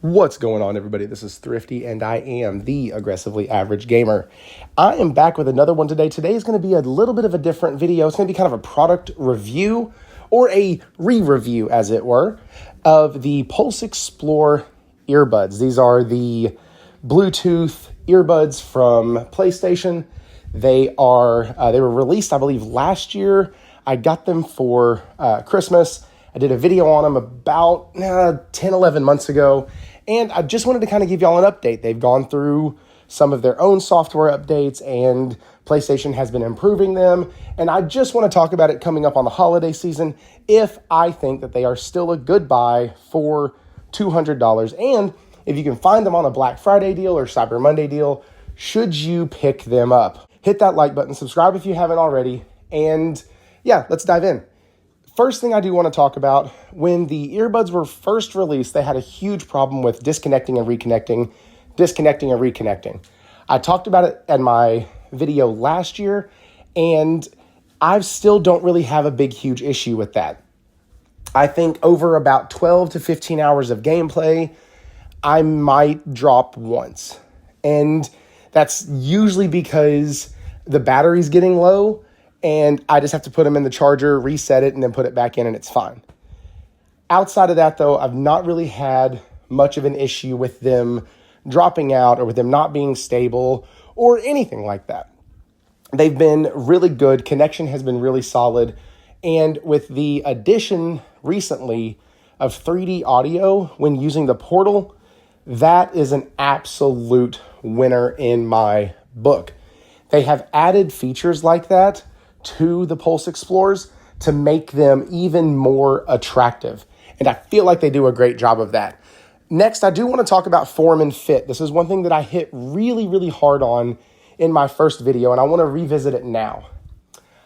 What's going on, everybody? This is Thrifty, and I am the Aggressively Average Gamer. I am back with another one today. Today is going to be a little bit of a different video. It's going to be kind of a product review, or a re-review, as it were, of the Pulse Explore earbuds. These are the Bluetooth earbuds from PlayStation. They were released, I believe, last year. I got them for Christmas. I did a video on them about 10, 11 months ago, and I just wanted to kind of give y'all an update. They've gone through some of their own software updates, and PlayStation has been improving them, and I just want to talk about it coming up on the holiday season, if I think that they are still a good buy for $200, and if you can find them on a Black Friday deal or Cyber Monday deal, should you pick them up? Hit that like button, subscribe if you haven't already, and yeah, let's dive in. First thing I do want to talk about, when the earbuds were first released, they had a huge problem with disconnecting and reconnecting. I talked about it in my video last year, and I still don't really have a big, huge issue with that. I think over about 12 to 15 hours of gameplay, I might drop once. And that's usually because the battery's getting low, and I just have to put them in the charger, reset it, and then put it back in, and it's fine. Outside of that, though, I've not really had much of an issue with them dropping out or with them not being stable or anything like that. They've been really good. Connection has been really solid. And with the addition recently of 3D audio when using the portal, that is an absolute winner in my book. They have added features like that to the Pulse Explorers to make them even more attractive. And I feel like they do a great job of that. Next, I do want to talk about form and fit. This is one thing that I hit really, really hard on in my first video, and I want to revisit it now.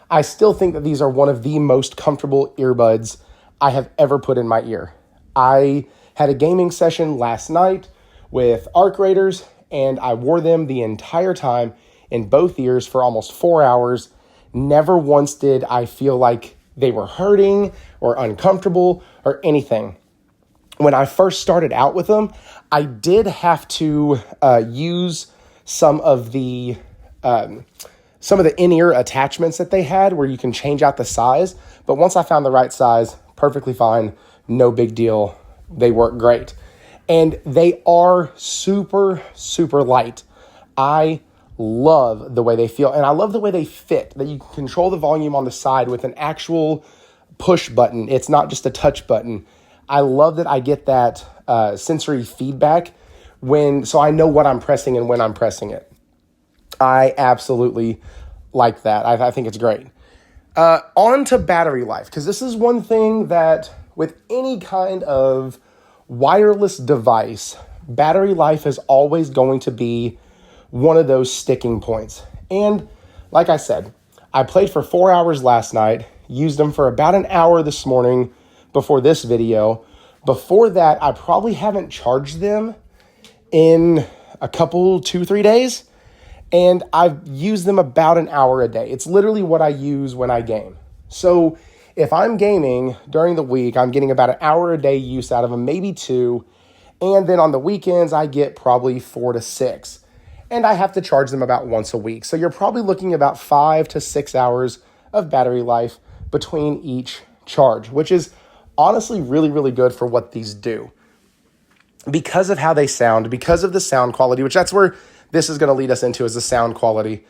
I still think that these are one of the most comfortable earbuds I have ever put in my ear. I had a gaming session last night with Arc Raiders, and I wore them the entire time in both ears for almost 4 hours. Never once did I feel like they were hurting or uncomfortable or anything. When I first started out with them, I did have to use some of the in-ear attachments that they had where you can change out the size. But once I found the right size, perfectly fine, no big deal. They work great. And they are super, super light. I love the way they feel, and I love the way they fit, that you can control the volume on the side with an actual push button. It's not just a touch button. I love that I get that sensory feedback so I know what I'm pressing and when I'm pressing it. I absolutely like that. I think it's great. On to battery life, because this is one thing that with any kind of wireless device, battery life is always going to be one of those sticking points. And like I said, I played for 4 hours last night, used them for about an hour this morning before this video. Before that, I probably haven't charged them in a couple, 2-3 days, and I've used them about an hour a day. It's literally what I use when I game. So if I'm gaming during the week, I'm getting about an hour a day use out of them, maybe 2, and then on the weekends, I get probably 4 to 6. And I have to charge them about once a week. So you're probably looking about 5 to 6 hours of battery life between each charge, which is honestly really, really good for what these do. Because of how they sound, because of the sound quality, which that's where this is going to lead us into, is the sound quality.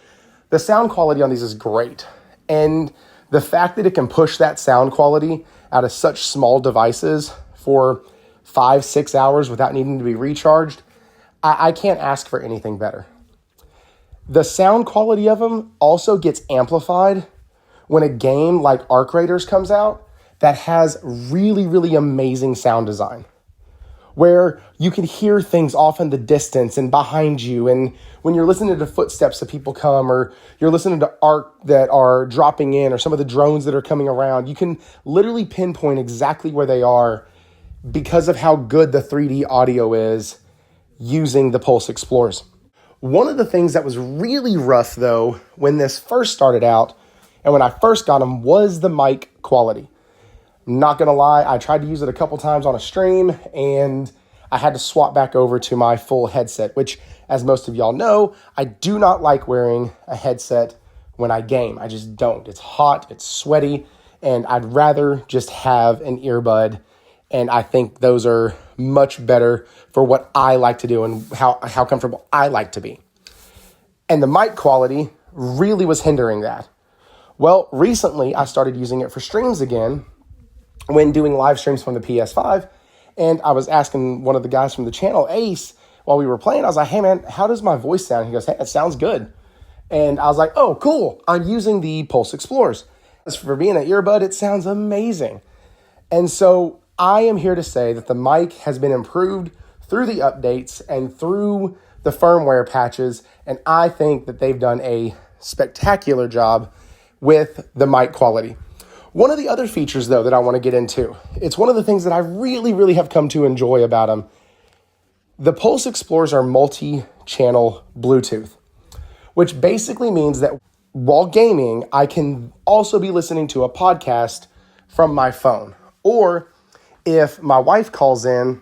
The sound quality on these is great. And the fact that it can push that sound quality out of such small devices for 5-6 hours without needing to be recharged, I can't ask for anything better. The sound quality of them also gets amplified when a game like Arc Raiders comes out that has really, really amazing sound design, where you can hear things off in the distance and behind you. And when you're listening to footsteps that people come, or you're listening to art that are dropping in, or some of the drones that are coming around, you can literally pinpoint exactly where they are because of how good the 3D audio is using the Pulse Explorers. One of the things that was really rough, though, when this first started out and when I first got them, was the mic quality. I'm not going to lie, I tried to use it a couple times on a stream, and I had to swap back over to my full headset, which, as most of y'all know, I do not like wearing a headset when I game. I just don't. It's hot, it's sweaty, and I'd rather just have an earbud. And I think those are much better for what I like to do and how comfortable I like to be. And the mic quality really was hindering that. Well, recently I started using it for streams again when doing live streams from the PS5. And I was asking one of the guys from the channel, Ace, while we were playing, I was like, hey man, how does my voice sound? He goes, hey, it sounds good. And I was like, oh, cool. I'm using the Pulse Explorers. As for being an earbud, it sounds amazing. And so I am here to say that the mic has been improved through the updates and through the firmware patches. And I think that they've done a spectacular job with the mic quality. One of the other features, though, that I want to get into, it's one of the things that I really, really have come to enjoy about them. The Pulse Explorers are multi-channel Bluetooth, which basically means that while gaming, I can also be listening to a podcast from my phone. Or if my wife calls in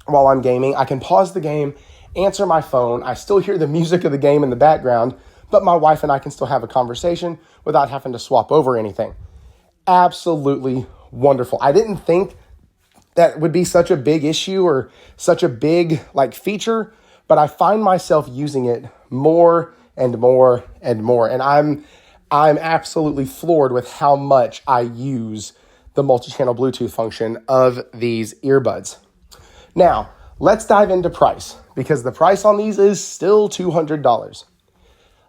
while I'm gaming, I can pause the game, answer my phone. I still hear the music of the game in the background, but my wife and I can still have a conversation without having to swap over anything. Absolutely wonderful. I didn't think that would be such a big issue or such a big feature, but I find myself using it more and more and more. And I'm absolutely floored with how much I use the multi-channel Bluetooth function of these earbuds. Now, let's dive into price, because the price on these is still $200.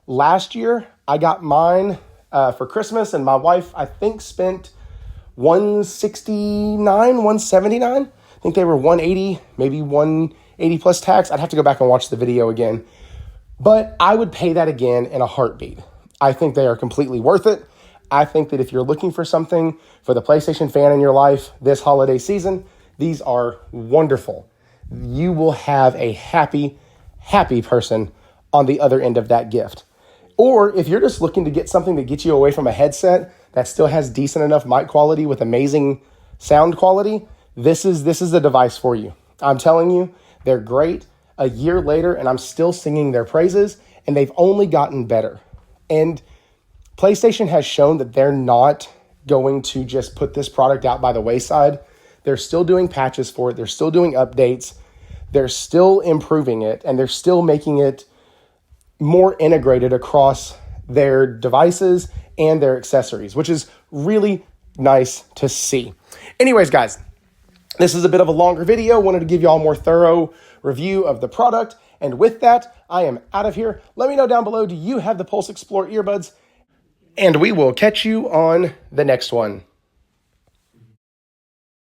Last year, I got mine for Christmas, and my wife, I think, spent $169, $179. I think they were $180, maybe $180 plus tax. I'd have to go back and watch the video again. But I would pay that again in a heartbeat. I think they are completely worth it. I think that if you're looking for something for the PlayStation fan in your life this holiday season, these are wonderful. You will have a happy, happy person on the other end of that gift. Or if you're just looking to get something that gets you away from a headset that still has decent enough mic quality with amazing sound quality, this is the device for you. I'm telling you, they're great. A year later, and I'm still singing their praises, and they've only gotten better. And PlayStation has shown that they're not going to just put this product out by the wayside. They're still doing patches for it. They're still doing updates. They're still improving it, and they're still making it more integrated across their devices and their accessories, which is really nice to see. Anyways, guys, this is a bit of a longer video. Wanted to give you all a more thorough review of the product. And with that, I am out of here. Let me know down below, do you have the Pulse Explorer earbuds? And we will catch you on the next one.